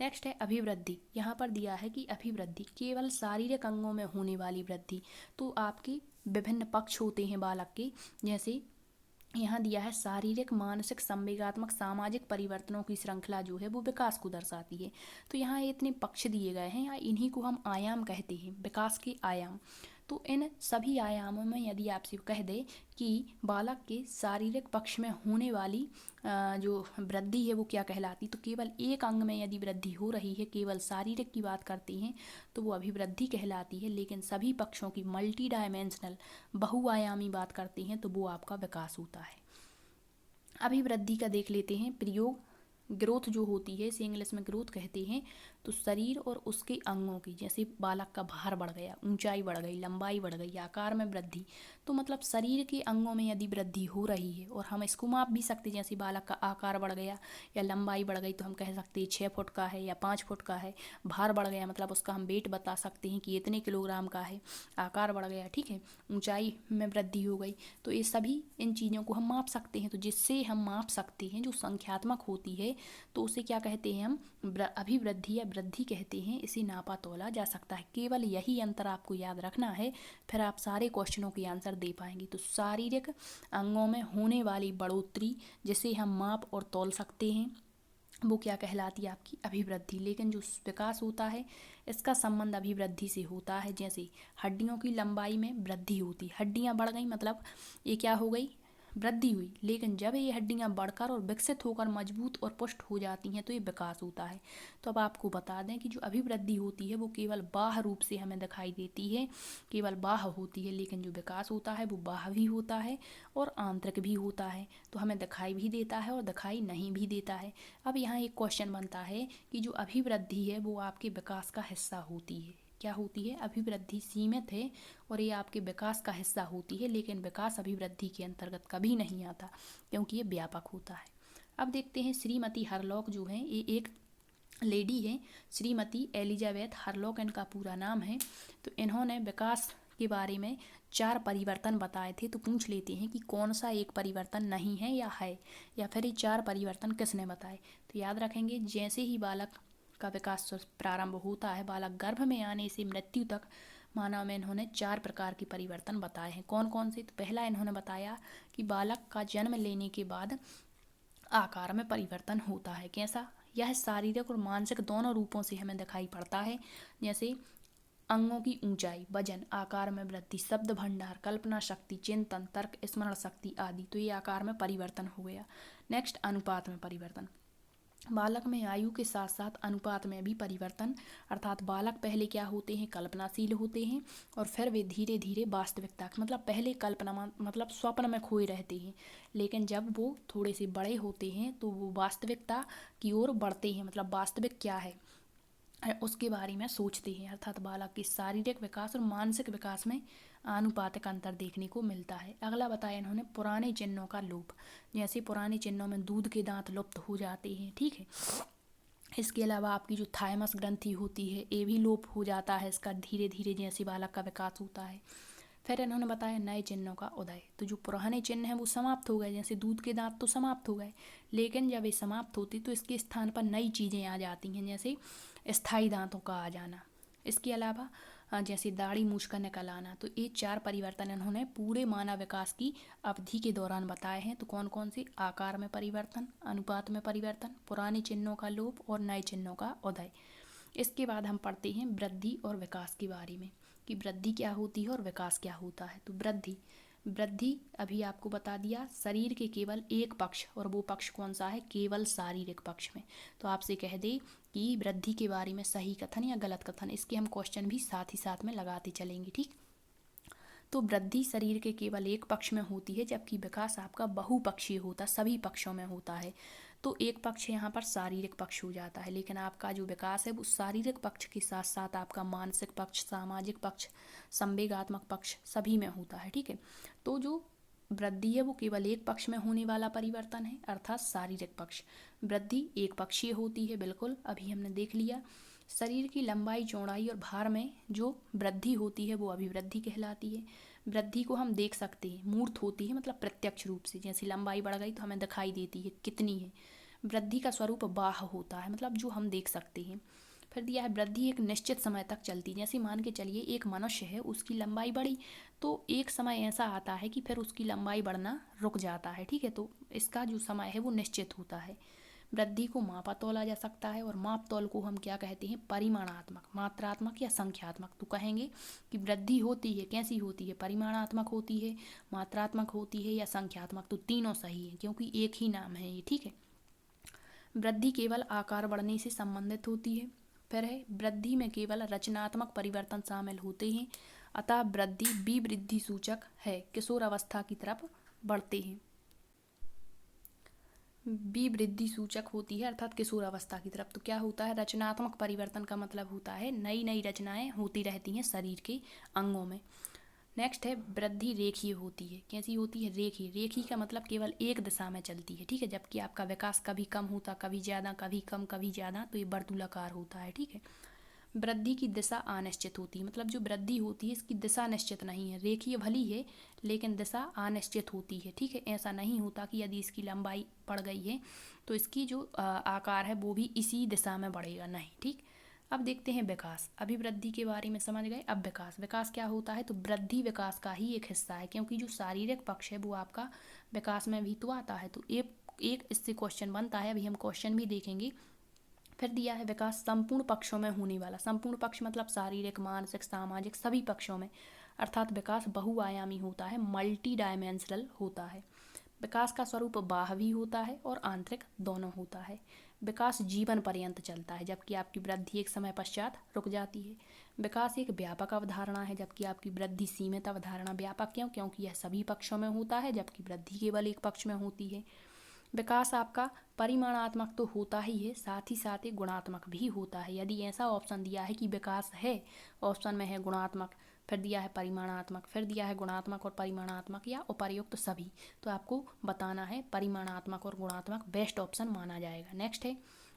नेक्स्ट है अभिवृद्धि। यहाँ पर दिया है कि अभिवृद्धि केवल शारीरिक अंगों में होने वाली वृद्धि। तो आपके विभिन्न पक्ष होते हैं बालक के, जैसे यहाँ दिया है शारीरिक, मानसिक, संवेगात्मक, सामाजिक परिवर्तनों की श्रृंखला जो है वो विकास को दर्शाती है। तो यहाँ इतने पक्ष दिए गए हैं, या इन्हीं को हम आयाम कहते हैं, विकास के आयाम। तो इन सभी आयामों में यदि आपसे कह दे कि बालक के शारीरिक पक्ष में होने वाली जो वृद्धि है वो क्या कहलाती, तो केवल एक अंग में यदि वृद्धि हो रही है, केवल शारीरिक की बात करते हैं, तो वो अभिवृद्धि कहलाती है। लेकिन सभी पक्षों की मल्टी डायमेंशनल, बहुआयामी बात करते हैं तो वो आपका विकास होता है। अभिवृद्धि का देख लेते हैं प्रयोग। ग्रोथ जो होती है इसे इंग्लिश में ग्रोथ कहते हैं। तो शरीर और उसके अंगों की, जैसे बालक का भार बढ़ गया, ऊंचाई बढ़ गई, लंबाई बढ़ गई, आकार में वृद्धि, तो मतलब शरीर के अंगों में यदि वृद्धि हो रही है, और हम इसको माप भी सकते हैं, जैसे बालक का आकार बढ़ गया या लंबाई बढ़ गई तो हम कह सकते हैं 6 फुट का है या 5 फुट का है। भार बढ़ गया मतलब उसका हम वेट बता सकते हैं कि इतने किलोग्राम का है। आकार बढ़ गया, ठीक है, ऊंचाई में वृद्धि हो गई, तो ये सभी इन चीज़ों को हम माप सकते हैं। तो जिससे हम माप सकते हैं, जो संख्यात्मक होती है, तो उसे क्या कहते हैं हम, अभिवृद्धि या वृद्धि कहते हैं। इसे नापा तोला जा सकता है। केवल यही अंतर आपको याद रखना है, फिर आप सारे क्वेश्चनों के आंसर दे पाएंगे। तो शारीरिक अंगों में होने वाली बढ़ोतरी जिसे हम माप और तौल सकते हैं वो क्या कहलाती है, आपकी अभिवृद्धि। लेकिन जो विकास होता है इसका संबंध अभिवृद्धि से होता है। जैसे हड्डियों की लंबाई में वृद्धि होती है, हड्डियां बढ़ गई मतलब ये क्या हो गई, वृद्धि हुई। लेकिन जब ये हड्डियां बढ़कर और विकसित होकर मजबूत और पुष्ट हो जाती हैं तो ये विकास होता है। तो अब आपको बता दें कि जो अभिवृद्धि होती है वो केवल बाह्य रूप से हमें दिखाई देती है, केवल बाह्य होती है। लेकिन जो विकास होता है वो बाह्य भी होता है और आंतरिक भी होता है। तो हमें दिखाई भी देता है और दिखाई नहीं भी देता है। अब यहाँ एक क्वेश्चन बनता है कि जो अभिवृद्धि है वो आपके विकास का हिस्सा होती है, क्या होती है, अभिवृद्धि सीमित है और ये आपके विकास का हिस्सा होती है। लेकिन विकास अभिवृद्धि के अंतर्गत कभी नहीं आता, क्योंकि ये व्यापक होता है। अब देखते हैं श्रीमती हरलॉक जो है, ये एक लेडी है, श्रीमती एलिजाबेथ हरलॉक इनका पूरा नाम है। तो इन्होंने विकास के बारे में 4 परिवर्तन बताए थे। तो पूछ लेते हैं कि कौन सा एक परिवर्तन नहीं है या है, या फिर ये 4 परिवर्तन किसने बताए। तो याद रखेंगे, जैसे ही बालक का विकास प्रारंभ होता है, बालक गर्भ में आने से मृत्यु तक, मानव में इन्होंने 4 प्रकार के परिवर्तन बताए हैं। कौन कौन से, तो पहला इन्होंने बताया कि बालक का जन्म लेने के बाद आकार में परिवर्तन होता है। कैसा, यह शारीरिक और मानसिक दोनों रूपों से हमें दिखाई पड़ता है। जैसे अंगों की ऊंचाई, वजन, आकार में वृद्धि, शब्द भंडार, कल्पना शक्ति, चिंतन, तर्क, स्मरण शक्ति आदि। तो ये आकार में परिवर्तन हो गया। नेक्स्ट, अनुपात में परिवर्तन। बालक में आयु के साथ साथ अनुपात में भी परिवर्तन, अर्थात बालक पहले क्या होते हैं, कल्पनाशील होते हैं, और फिर वे धीरे धीरे वास्तविकता, मतलब पहले कल्पना मतलब स्वप्न में खोए रहते हैं, लेकिन जब वो थोड़े से बड़े होते हैं तो वो वास्तविकता की ओर बढ़ते हैं, मतलब वास्तविक क्या है उसके बारे में सोचते हैं। अर्थात बालक के शारीरिक विकास और मानसिक विकास में आनुपातिक अंतर देखने को मिलता है। अगला बताया इन्होंने पुराने चिन्हों का लोप। जैसे पुराने चिन्हों में दूध के दांत लुप्त हो जाते हैं, ठीक है। इसके अलावा आपकी जो थाइमस ग्रंथि होती है ये भी लोप हो जाता है इसका, धीरे धीरे जैसे बालक का विकास होता है। फिर इन्होंने बताया नए चिन्हों का उदय। तो जो पुराने चिन्ह हैं वो समाप्त हो गए, जैसे दूध के दांत तो समाप्त हो गए, लेकिन जब ये समाप्त होती तो इसके स्थान पर नई चीज़ें आ जाती हैं, जैसे स्थायी दांतों का आ जाना। इसके अलावा जैसे दाढ़ी मूछ का निकल आना। तो ये 4 परिवर्तन इन्होंने पूरे मानव विकास की अवधि के दौरान बताए हैं। तो कौन कौन से, आकार में परिवर्तन, अनुपात में परिवर्तन, पुराने चिन्हों का लोप और नए चिन्हों का उदय। इसके बाद हम पढ़ते हैं वृद्धि और विकास के बारे में, कि वृद्धि क्या होती है और विकास क्या होता है। तो वृद्धि अभी आपको बता दिया, शरीर के केवल एक पक्ष, और वो पक्ष कौन सा है, केवल शारीरिक पक्ष में। तो आपसे कह दे कि वृद्धि के बारे में सही कथन या गलत कथन, इसके हम क्वेश्चन भी साथ ही साथ में लगाते चलेंगे, ठीक। तो वृद्धि शरीर के केवल एक पक्ष में होती है, जबकि विकास आपका बहुपक्षीय होता है, सभी पक्षों में होता है। तो एक पक्ष यहाँ पर शारीरिक पक्ष हो जाता है, लेकिन आपका जो विकास है वो शारीरिक पक्ष के साथ साथ आपका मानसिक पक्ष, सामाजिक पक्ष, संवेगात्मक पक्ष सभी में होता है। ठीक है, तो जो वृद्धि है वो केवल एक पक्ष में होने वाला परिवर्तन है, अर्थात शारीरिक पक्ष। वृद्धि एक पक्षीय होती है, बिल्कुल अभी हमने देख लिया। शरीर की लंबाई, चौड़ाई और भार में जो वृद्धि होती है वो अभिवृद्धि कहलाती है। वृद्धि को हम देख सकते हैं, मूर्त होती है मतलब प्रत्यक्ष रूप से, जैसे लंबाई बढ़ गई तो हमें दिखाई देती है कितनी है। वृद्धि का स्वरूप बाह्य होता है, मतलब जो हम देख सकते हैं। फिर दिया है वृद्धि एक निश्चित समय तक चलती है, जैसे मान के चलिए एक मनुष्य है, उसकी लंबाई बढ़ी तो एक समय ऐसा आता है कि फिर उसकी लंबाई बढ़ना रुक जाता है। ठीक है, तो इसका जो समय है वो निश्चित होता है। वृद्धि को मापा तोला जा सकता है, और माप तौल को हम क्या कहते हैं, परिमाणात्मक, मात्रात्मक या संख्यात्मक। तो कहेंगे कि वृद्धि होती है, कैसी होती है, परिमाणात्मक होती है, मात्रात्मक होती है या संख्यात्मक। तो तीनों सही है क्योंकि एक ही नाम है ये। ठीक है, वृद्धि केवल आकार बढ़ने से संबंधित होती है। फिर है वृद्धि में केवल रचनात्मक परिवर्तन शामिल होते हैं, अतः वृद्धि विवृद्धि सूचक है, किशोर अवस्था की तरफ बढ़ते हैं। विवृद्धि सूचक होती है अर्थात किशोर अवस्था की तरफ। तो क्या होता है, रचनात्मक परिवर्तन का मतलब होता है नई नई रचनाएं होती रहती हैं शरीर के अंगों में। नेक्स्ट है वृद्धि रेखीय होती है, कैसी होती है, रेखीय। रेखीय का मतलब केवल एक दिशा में चलती है। ठीक है, जबकि आपका विकास कभी कम होता, कभी ज़्यादा, कभी कम, कभी ज़्यादा, तो ये वर्तुलाकार होता है। ठीक है, वृद्धि की दिशा अनिश्चित होती है, मतलब जो वृद्धि होती है इसकी दिशा निश्चित नहीं है। रेखीय भली है लेकिन दिशा अनिश्चित होती है। ठीक है, ऐसा नहीं होता कि यदि इसकी लंबाई बढ़ गई है तो इसकी जो आकार है वो भी इसी दिशा में बढ़ेगा, नहीं। ठीक, अब देखते हैं विकास। अभी वृद्धि के बारे में समझ गए, अब विकास। विकास क्या होता है, तो वृद्धि विकास का ही एक हिस्सा है, क्योंकि जो शारीरिक पक्ष है वो आपका विकास में भी तो आता है। तो एक इससे क्वेश्चन बनता है, अभी हम क्वेश्चन भी देखेंगे। फिर दिया है विकास संपूर्ण पक्षों में होने वाला। संपूर्ण पक्ष मतलब शारीरिक, मानसिक, सामाजिक सभी पक्षों में, अर्थात विकास बहुआयामी होता है, मल्टी डायमेंशनल होता है। विकास का स्वरूप बाह्य भी होता है और आंतरिक दोनों होता है। विकास जीवन पर्यंत चलता है, जबकि आपकी वृद्धि एक समय पश्चात रुक जाती है। विकास एक व्यापक अवधारणा है, जबकि आपकी वृद्धि सीमित अवधारणा। व्यापक क्यों, क्योंकि यह सभी पक्षों में होता है, जबकि वृद्धि केवल एक पक्ष में होती है। विकास आपका परिमाणात्मक तो होता ही है, साथ ही साथ एक गुणात्मक भी होता है। यदि ऐसा ऑप्शन दिया है कि विकास है, ऑप्शन में है गुणात्मक, फिर दिया है परिमाणात्मक, फिर दिया है गुणात्मक और परिमाणात्मक या उपर्युक्त सभी, तो आपको बताना है परिमाणात्मक और गुणात्मक बेस्ट ऑप्शन माना जाएगा। नेक्स्ट है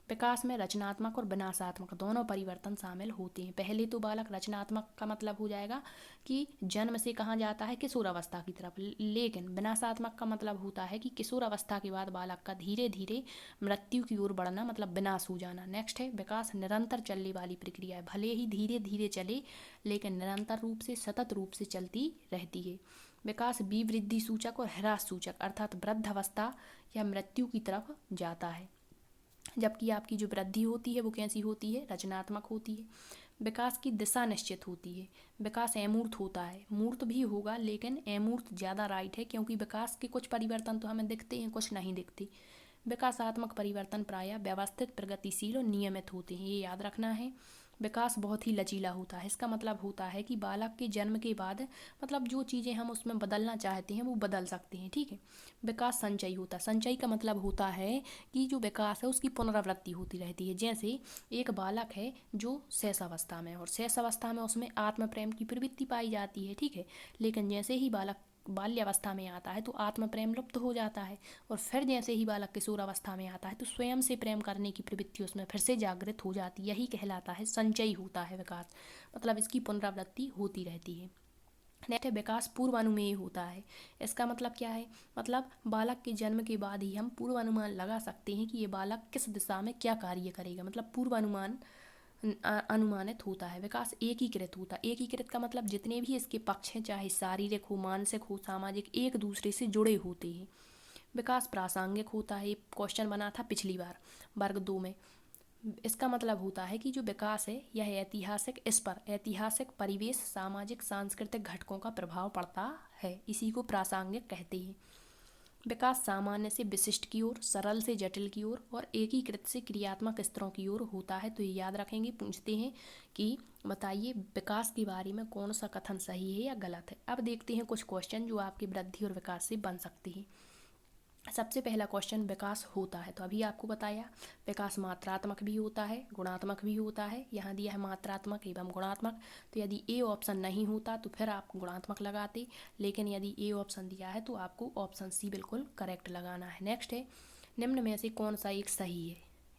विकास में रचनात्मक और विनाशात्मक दोनों परिवर्तन शामिल होते हैं। पहले तो बालक रचनात्मक का मतलब हो जाएगा कि जन्म से कहाँ जाता है, किशोर अवस्था की तरफ, लेकिन विनाशात्मक का मतलब होता है कि किशोर अवस्था के बाद बालक का धीरे धीरे मृत्यु की ओर बढ़ना, मतलब विनाश हो जाना। नेक्स्ट है विकास निरंतर चलने वाली प्रक्रिया है, भले ही धीरे धीरे चले लेकिन निरंतर रूप से, सतत रूप से चलती रहती है। विकास विवृद्धि सूचक और ह्रास सूचक, अर्थात वृद्ध अवस्था या मृत्यु की तरफ जाता है, जबकि आपकी जो वृद्धि होती है वो कैसी होती है, रचनात्मक होती है। विकास की दिशा निश्चित होती है। विकास अमूर्त होता है, मूर्त भी होगा लेकिन अमूर्त ज़्यादा राइट है, क्योंकि विकास के कुछ परिवर्तन तो हमें दिखते हैं, कुछ नहीं दिखते। विकासात्मक परिवर्तन प्रायः व्यवस्थित, प्रगतिशील और नियमित होते हैं, ये याद रखना है। विकास बहुत ही लचीला होता है, इसका मतलब होता है कि बालक के जन्म के बाद मतलब जो चीज़ें हम उसमें बदलना चाहते हैं वो बदल सकते हैं। ठीक है, विकास संचयी होता है। संचयी का मतलब होता है कि जो विकास है उसकी पुनरावृत्ति होती रहती है। जैसे एक बालक है जो शैशवावस्था में, और शैशवावस्था में उसमें आत्म प्रेम की प्रवृत्ति पाई जाती है। ठीक है, लेकिन जैसे ही बालक बाल्यावस्था में आता है तो आत्म प्रेम लुप्त हो जाता है, और फिर जैसे ही बालक किशोर अवस्था में आता है तो स्वयं से प्रेम करने की प्रवृत्ति उसमें फिर से जागृत हो जाती है। यही कहलाता है संचयी होता है विकास, मतलब इसकी पुनरावृत्ति होती रहती है। नेक्स्ट है विकास पूर्व अनुमेय होता है। इसका मतलब क्या है, मतलब बालक के जन्म के बाद ही हम पूर्व अनुमान लगा सकते हैं कि ये बालक किस दिशा में क्या कार्य करेगा, मतलब पूर्व अनुमान अनुमानित होता है। विकास एकीकृत होता है। एकीकृत का मतलब जितने भी इसके पक्ष हैं, चाहे शारीरिक हो, मानसिक हो, सामाजिक, एक दूसरे से जुड़े होते हैं। विकास प्रासंगिक होता है, क्वेश्चन बना था पिछली बार वर्ग 2 में। इसका मतलब होता है कि जो विकास है यह ऐतिहासिक, इस पर ऐतिहासिक, परिवेश, सामाजिक, सांस्कृतिक घटकों का प्रभाव पड़ता है, इसी को प्रासंगिक कहते हैं। विकास सामान्य से विशिष्ट की ओर, सरल से जटिल की ओर और एकीकृत से क्रियात्मक स्तरों की ओर होता है। तो ये याद रखेंगे। पूछते हैं कि बताइए विकास के बारे में कौन सा कथन सही है या गलत है। अब देखते हैं कुछ क्वेश्चन जो आपकी वृद्धि और विकास से बन सकते हैं। सबसे पहला क्वेश्चन, विकास होता है। तो अभी आपको बताया विकास मात्रात्मक भी होता है, गुणात्मक भी होता है। यहाँ दिया है मात्रात्मक एवं गुणात्मक। तो यदि ए ऑप्शन नहीं होता तो फिर आप गुणात्मक लगाते, लेकिन यदि ए ऑप्शन दिया है तो आपको ऑप्शन सी बिल्कुल करेक्ट लगाना है। नेक्स्ट है, निम्न में से कौन सा एक सही है।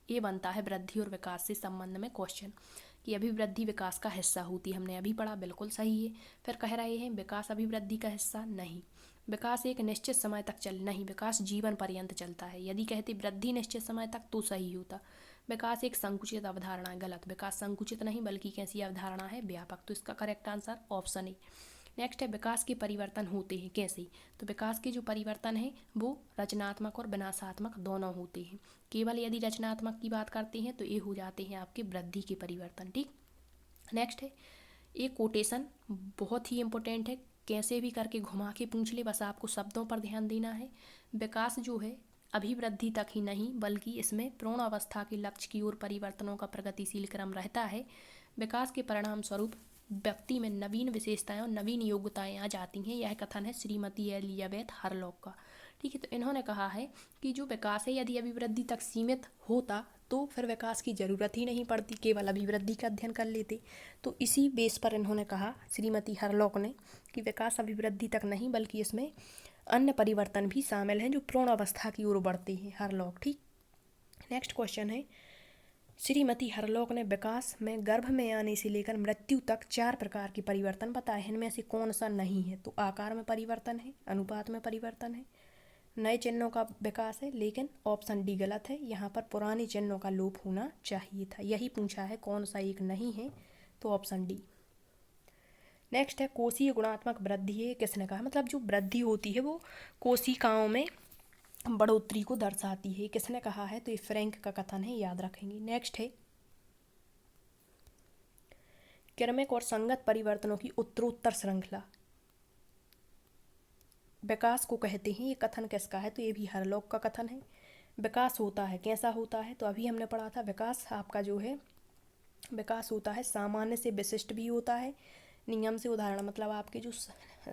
ये बनता है वृद्धि और विकास से संबंध में क्वेश्चन कि अभिवृद्धि विकास का हिस्सा होती है। हमने अभी पढ़ा, बिल्कुल सही है। फिर कह रहे हैं विकास अभिवृद्धि का हिस्सा नहीं। विकास एक निश्चित समय तक चल नहीं, विकास जीवन पर्यंत चलता है। यदि कहते वृद्धि निश्चित समय तक तो सही होता। विकास एक संकुचित अवधारणा है, गलत। विकास संकुचित नहीं बल्कि कैसी अवधारणा है, व्यापक। तो इसका correct answer option A. Next है, विकास के परिवर्तन होते हैं कैसे। तो विकास के जो परिवर्तन है वो रचनात्मक और विनाशात्मक दोनों होते हैं। केवल यदि रचनात्मक की बात करते हैं तो ये हो जाते हैं आपके वृद्धि के परिवर्तन। ठीक। नेक्स्ट है, एक कोटेशन बहुत ही इंपॉर्टेंट है, कैसे भी करके घुमा के पूछ ले, बस आपको शब्दों पर ध्यान देना है। विकास जो है अभिवृद्धि तक ही नहीं बल्कि इसमें पूर्ण अवस्था के लक्ष्य की ओर परिवर्तनों का प्रगतिशील क्रम रहता है। विकास के परिणाम स्वरूप व्यक्ति में नवीन विशेषताएं और नवीन योग्यताएं आ जाती हैं। यह कथन है श्रीमती एलिजाबेथ हरलॉक का। ठीक है। तो इन्होंने कहा है कि जो विकास है यदि अभिवृद्धि तक सीमित होता तो फिर विकास की ज़रूरत ही नहीं पड़ती, केवल अभिवृद्धि का अध्ययन कर लेते। तो इसी बेस पर इन्होंने कहा श्रीमती हरलॉक ने कि विकास अभिवृद्धि तक नहीं बल्कि इसमें अन्य परिवर्तन भी शामिल हैं जो पूर्ण अवस्था की ओर बढ़ते हैं। हरलॉक। ठीक। नेक्स्ट क्वेश्चन है, श्रीमती हरलॉक ने विकास में गर्भ में आने से लेकर मृत्यु तक 4 प्रकार के परिवर्तन बताए हैं। इनमें से कौन सा नहीं है। तो आकार में परिवर्तन है, अनुपात में परिवर्तन है, नए चिन्हों का विकास है, लेकिन ऑप्शन डी गलत है। यहाँ पर पुराने चिन्हों का लोप होना चाहिए था। यही पूछा है कौन सा एक नहीं है, तो ऑप्शन डी। नेक्स्ट है, कोशीय गुणात्मक वृद्धि है किसने कहा। मतलब जो वृद्धि होती है वो कोशिकाओं में बढ़ोतरी को दर्शाती है, किसने कहा है। तो ये फ्रैंक का कथन है, याद रखेंगे। नेक्स्ट है, क्रमिक और संगत परिवर्तनों की उत्तरोत्तर श्रृंखला विकास को कहते हैं। ये कथन किसका है। तो ये भी हरलॉक का कथन है। विकास होता है, कैसा होता है। तो अभी हमने पढ़ा था विकास आपका जो है विकास होता है सामान्य से विशिष्ट भी होता है, नियम से उदाहरण। मतलब आपके जो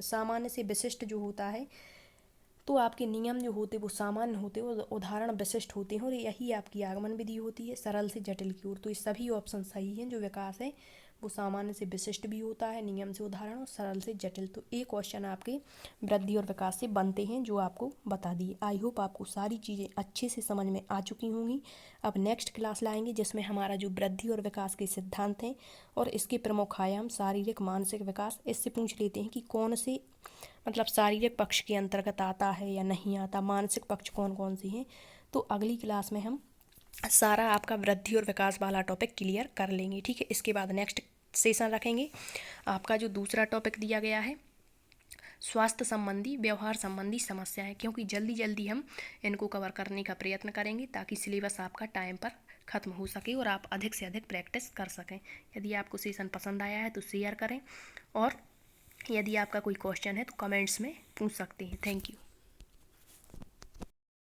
सामान्य से विशिष्ट जो होता है तो आपके नियम जो होते वो सामान्य होते, वो उदाहरण विशिष्ट होते हैं, और यही आपकी आगमन विधि होती है सरल से जटिल की ओर। तो ये सभी ऑप्शन सही हैं। जो विकास है वो सामान्य से विशिष्ट भी होता है, नियम से उदाहरण, और सरल से जटिल। तो ये क्वेश्चन आपके वृद्धि और विकास से बनते हैं जो आपको बता दिए। आई होप आपको सारी चीज़ें अच्छे से समझ में आ चुकी होंगी। अब नेक्स्ट क्लास लाएंगे जिसमें हमारा जो वृद्धि और विकास के सिद्धांत हैं और इसके प्रमुख आयाम शारीरिक मानसिक विकास, इससे पूछ लेते हैं कि कौन से मतलब शारीरिक पक्ष के अंतर्गत आता है या नहीं आता, मानसिक पक्ष कौन कौन से हैं। तो अगली क्लास में हम सारा आपका वृद्धि और विकास वाला टॉपिक क्लियर कर लेंगे। ठीक है। इसके बाद नेक्स्ट सेशन रखेंगे आपका जो दूसरा टॉपिक दिया गया है स्वास्थ्य संबंधी व्यवहार संबंधी समस्याएं, क्योंकि जल्दी जल्दी हम इनको कवर करने का प्रयत्न करेंगे ताकि सिलेबस आपका टाइम पर ख़त्म हो सके और आप अधिक से अधिक प्रैक्टिस कर सकें। यदि आपको सेशन पसंद आया है तो शेयर करें, और यदि आपका कोई क्वेश्चन है तो कमेंट्स में पूछ सकते हैं। Thank you.